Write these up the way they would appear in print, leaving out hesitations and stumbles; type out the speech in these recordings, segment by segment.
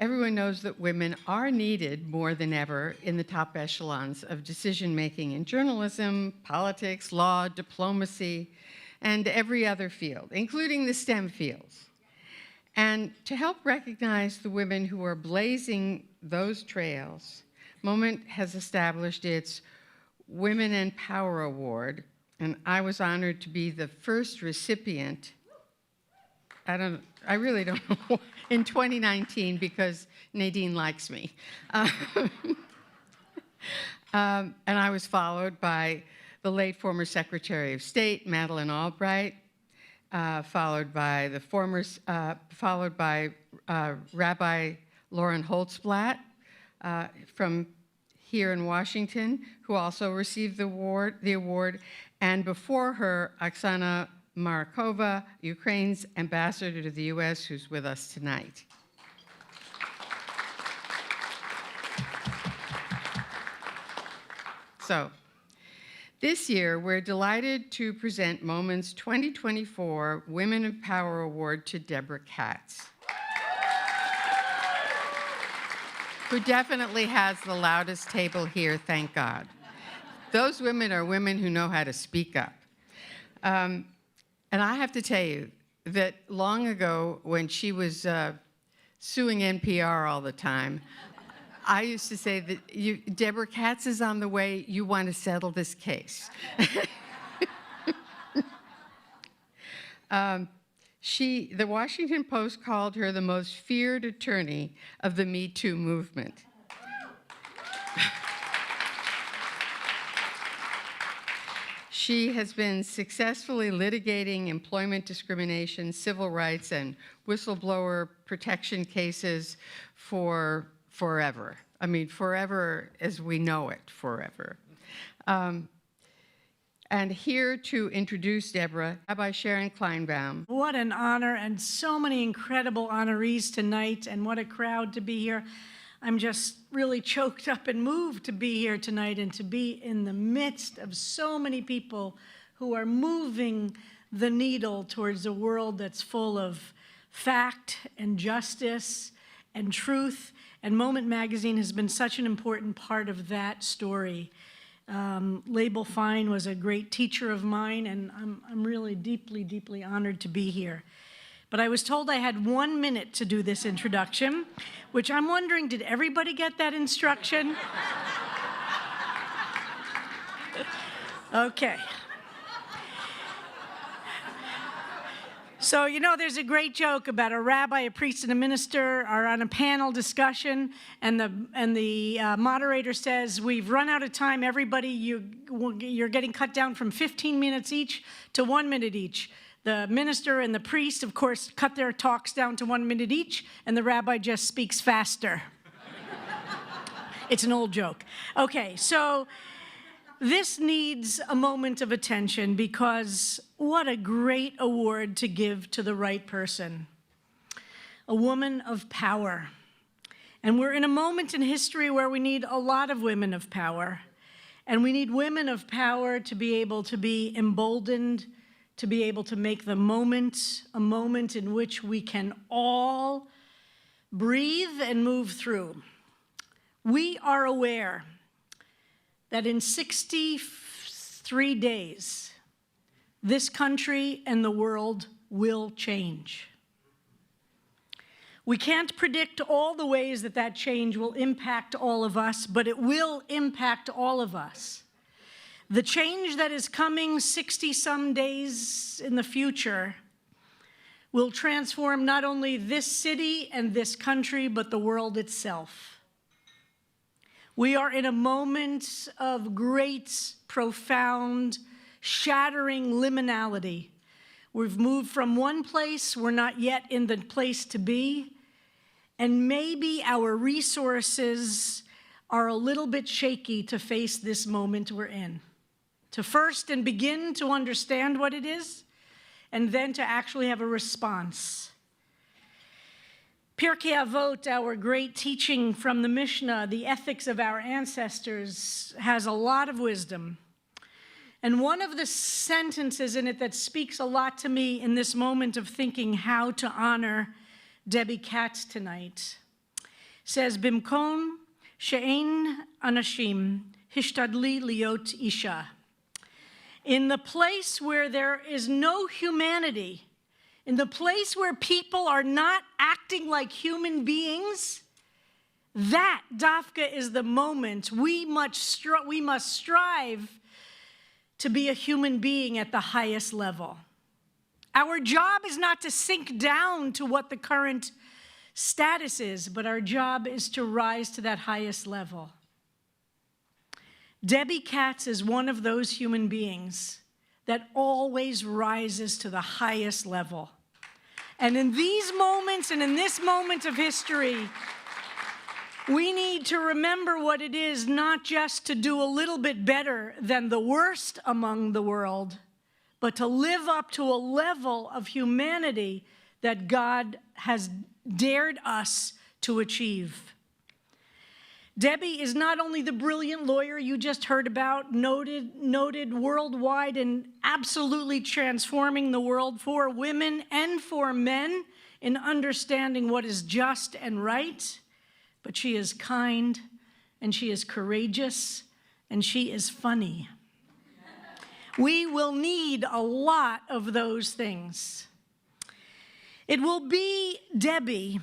Everyone knows that women are needed more than ever in the top echelons of decision-making in journalism, politics, law, diplomacy, and every other field, including the STEM fields. And to help recognize the women who are blazing those trails, Moment has established its Women in Power Award, and I was honored to be the first recipient. I really don't know, in 2019, because Nadine likes me. And I was followed by the late former Secretary of State, Madeleine Albright, followed by Rabbi Lauren Holtzblatt from here in Washington, who also received the award, and before her, Oksana Marakova, Ukraine's ambassador to the US, who's with us tonight. So, this year, we're delighted to present Moment's 2024 Women of Power Award to Debra Katz, who definitely has the loudest table here, thank God. Those women are women who know how to speak up. And I have to tell you that long ago, when she was suing NPR all the time, I used to say that Debra Katz is on the way, you want to settle this case. The Washington Post called her the most feared attorney of the Me Too movement. She has been successfully litigating employment discrimination, civil rights, and whistleblower protection cases for forever. I mean, forever as we know it, forever. And here to introduce Debra, Rabbi Sharon Kleinbaum. What an honor, and so many incredible honorees tonight, and what a crowd to be here. I'm just really choked up and moved to be here tonight and to be in the midst of so many people who are moving the needle towards a world that's full of fact and justice and truth. And Moment Magazine has been such an important part of that story. Label Fine was a great teacher of mine, and I'm really deeply, deeply honored to be here. But I was told I had 1 minute to do this introduction, which I'm wondering, did everybody get that instruction? Okay. So, you know, there's a great joke about a rabbi, a priest, and a minister are on a panel discussion, and the moderator says, we've run out of time, everybody, you're getting cut down from 15 minutes each to 1 minute each. The minister and the priest, of course, cut their talks down to 1 minute each, and the rabbi just speaks faster. It's an old joke. Okay, so this needs a moment of attention, because what a great award to give to the right person. A woman of power. And we're in a moment in history where we need a lot of women of power. And we need women of power to be able to be emboldened, to be able to make the moment a moment in which we can all breathe and move through. We are aware that in 63 days, this country and the world will change. We can't predict all the ways that that change will impact all of us, but it will impact all of us. The change that is coming 60-some days in the future will transform not only this city and this country, but the world itself. We are in a moment of great, profound, shattering liminality. We've moved from one place, we're not yet in the place to be, and maybe our resources are a little bit shaky to face this moment we're in. To first and begin to understand what it is, and then to actually have a response. Pirkei Avot, our great teaching from the Mishnah, the ethics of our ancestors, has a lot of wisdom. And one of the sentences in it that speaks a lot to me in this moment of thinking how to honor Debbie Katz tonight says, Bimkom she'ein anashim hishtadli liot isha. In the place where there is no humanity, in the place where people are not acting like human beings, that, Dafka, is the moment we must strive to be a human being at the highest level. Our job is not to sink down to what the current status is, but our job is to rise to that highest level. Debbie Katz is one of those human beings that always rises to the highest level. And in these moments and in this moment of history, we need to remember what it is not just to do a little bit better than the worst among the world, but to live up to a level of humanity that God has dared us to achieve. Debbie is not only the brilliant lawyer you just heard about, noted worldwide and absolutely transforming the world for women and for men in understanding what is just and right, but she is kind, and she is courageous, and she is funny. We will need a lot of those things. It will be Debbie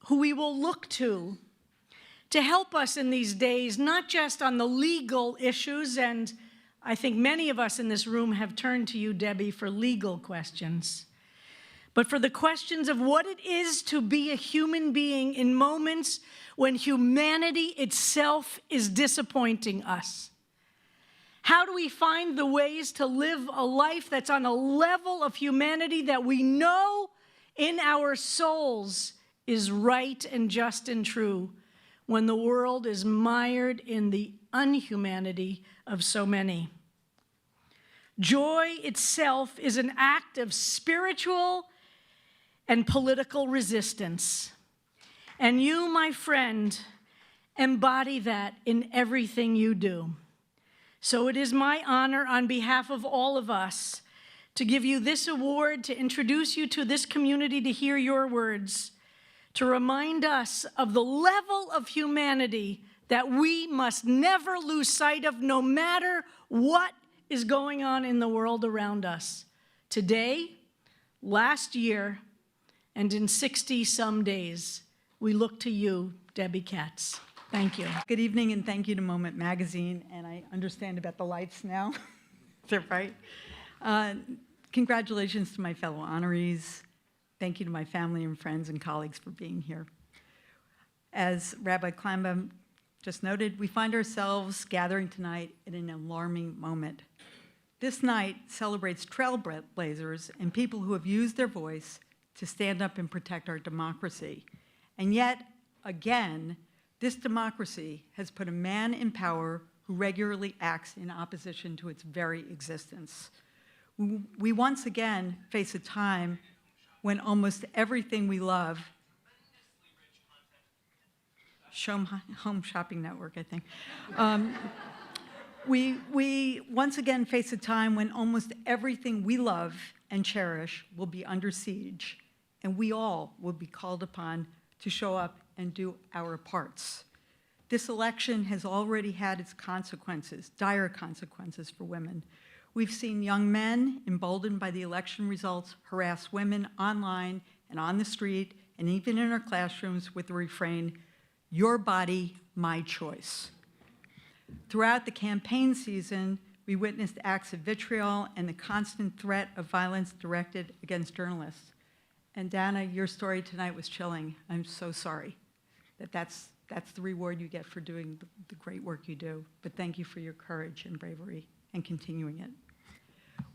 who we will look to help us in these days, not just on the legal issues, and I think many of us in this room have turned to you, Debbie, for legal questions, but for the questions of what it is to be a human being in moments when humanity itself is disappointing us. How do we find the ways to live a life that's on a level of humanity that we know in our souls is right and just and true, when the world is mired in the unhumanity of so many? Joy itself is an act of spiritual and political resistance. And you, my friend, embody that in everything you do. So it is my honor on behalf of all of us to give you this award, to introduce you to this community to hear your words, to remind us of the level of humanity that we must never lose sight of, no matter what is going on in the world around us. Today, last year, and in 60-some days, we look to you, Debbie Katz. Thank you. Good evening, and thank you to Moment Magazine. And I understand about the lights now. Is that right? Congratulations to my fellow honorees. Thank you to my family and friends and colleagues for being here. As Rabbi Kleinbaum just noted, we find ourselves gathering tonight at an alarming moment. This night celebrates trailblazers and people who have used their voice to stand up and protect our democracy. And yet, again, this democracy has put a man in power who regularly acts in opposition to its very existence. We once again face a time when almost everything we love, Home Shopping Network, I think. We once again face a time when almost everything we love and cherish will be under siege, and we all will be called upon to show up and do our parts. This election has already had its consequences, dire consequences for women. We've seen young men, emboldened by the election results, harass women online and on the street, and even in our classrooms with the refrain, "Your body, my choice." Throughout the campaign season, we witnessed acts of vitriol and the constant threat of violence directed against journalists. And Dana, your story tonight was chilling. I'm so sorry that that's the reward you get for doing the great work you do. But thank you for your courage and bravery and continuing it.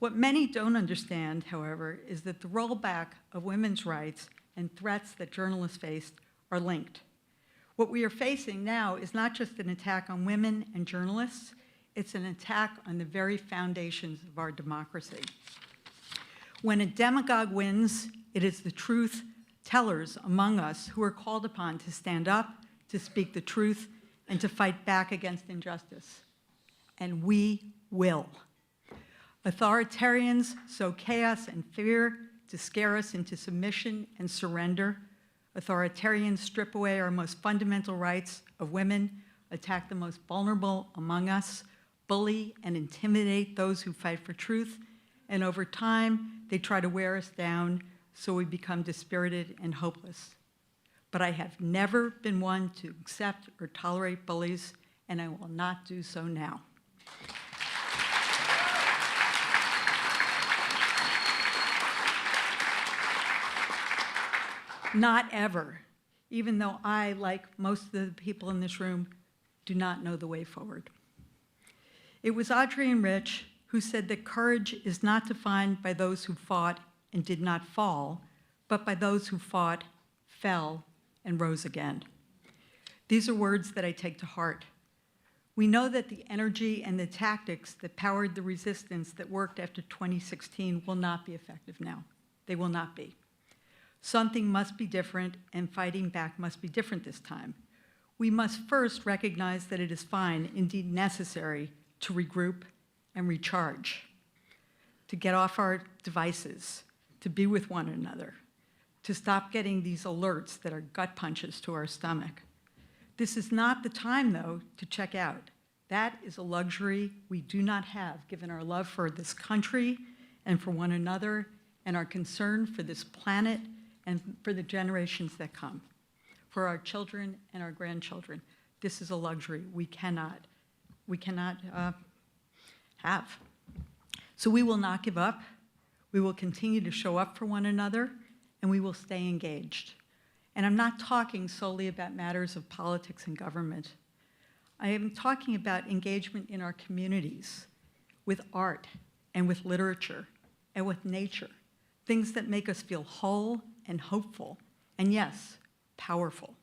What many don't understand, however, is that the rollback of women's rights and threats that journalists faced are linked. What we are facing now is not just an attack on women and journalists, it's an attack on the very foundations of our democracy. When a demagogue wins, it is the truth tellers among us who are called upon to stand up, to speak the truth, and to fight back against injustice. And we will. Authoritarians sow chaos and fear to scare us into submission and surrender. Authoritarians strip away our most fundamental rights of women, attack the most vulnerable among us, bully and intimidate those who fight for truth, and over time, they try to wear us down so we become dispirited and hopeless. But I have never been one to accept or tolerate bullies, and I will not do so now. Not ever, even though I, like most of the people in this room, do not know the way forward. It was Audrey and Rich who said that courage is not defined by those who fought and did not fall, but by those who fought, fell, and rose again. These are words that I take to heart. We know that the energy and the tactics that powered the resistance that worked after 2016 will not be effective now. They will not be. Something must be different, and fighting back must be different this time. We must first recognize that it is fine, indeed necessary, to regroup and recharge, to get off our devices, to be with one another, to stop getting these alerts that are gut punches to our stomach. This is not the time, though, to check out. That is a luxury we do not have, given our love for this country and for one another, and our concern for this planet and for the generations that come, for our children and our grandchildren. This is a luxury we cannot have. So we will not give up. We will continue to show up for one another, and we will stay engaged. And I'm not talking solely about matters of politics and government. I am talking about engagement in our communities, with art and with literature and with nature, things that make us feel whole and hopeful, and yes, powerful.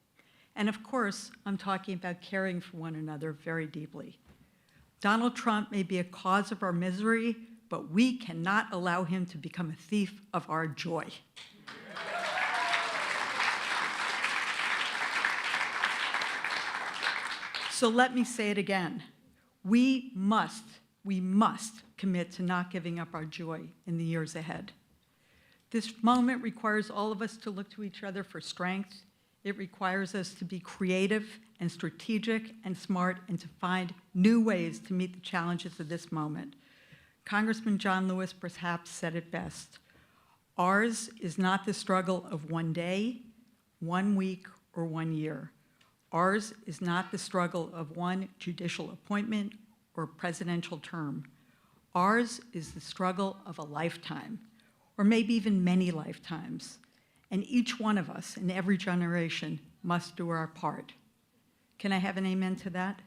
And of course, I'm talking about caring for one another very deeply. Donald Trump may be a cause of our misery, but we cannot allow him to become a thief of our joy. So let me say it again. We must commit to not giving up our joy in the years ahead. This moment requires all of us to look to each other for strength. It requires us to be creative and strategic and smart and to find new ways to meet the challenges of this moment. Congressman John Lewis perhaps said it best. Ours is not the struggle of one day, 1 week, or 1 year. Ours is not the struggle of one judicial appointment or presidential term. Ours is the struggle of a lifetime, or maybe even many lifetimes. And each one of us in every generation must do our part. Can I have an amen to that?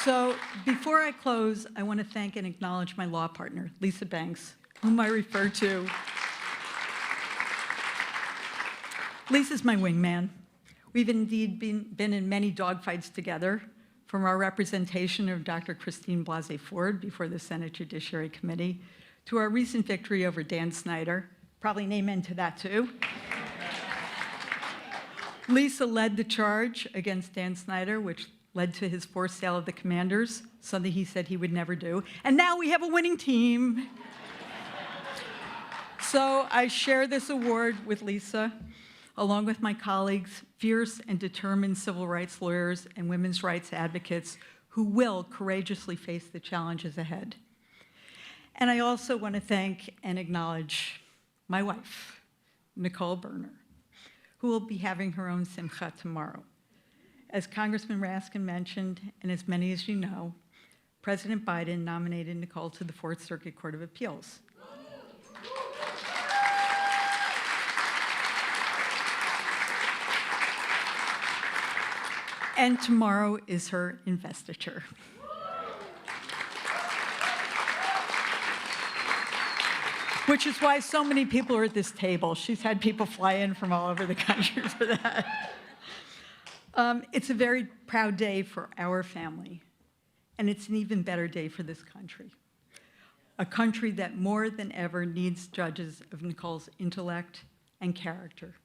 So before I close, I want to thank and acknowledge my law partner, Lisa Banks, whom I refer to. Lisa's my wingman. We've indeed been in many dogfights together, from our representation of Dr. Christine Blasey Ford before the Senate Judiciary Committee, to our recent victory over Dan Snyder. Probably an amen to that too. Lisa led the charge against Dan Snyder, which led to his forced sale of the Commanders, something he said he would never do. And now we have a winning team. So I share this award with Lisa, along with my colleagues, fierce and determined civil rights lawyers and women's rights advocates who will courageously face the challenges ahead. And I also want to thank and acknowledge my wife, Nicole Berner, who will be having her own simcha tomorrow. As Congressman Raskin mentioned, and as many as you know, President Biden nominated Nicole to the Fourth Circuit Court of Appeals. And tomorrow is her investiture. Which is why so many people are at this table. She's had people fly in from all over the country for that. It's a very proud day for our family, and it's an even better day for this country. A country that more than ever needs judges of Nicole's intellect and character,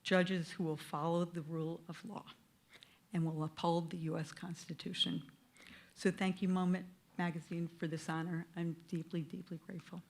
judges who will follow the rule of law and will uphold the U.S. Constitution. So thank you, Moment Magazine, for this honor. I'm deeply, deeply grateful.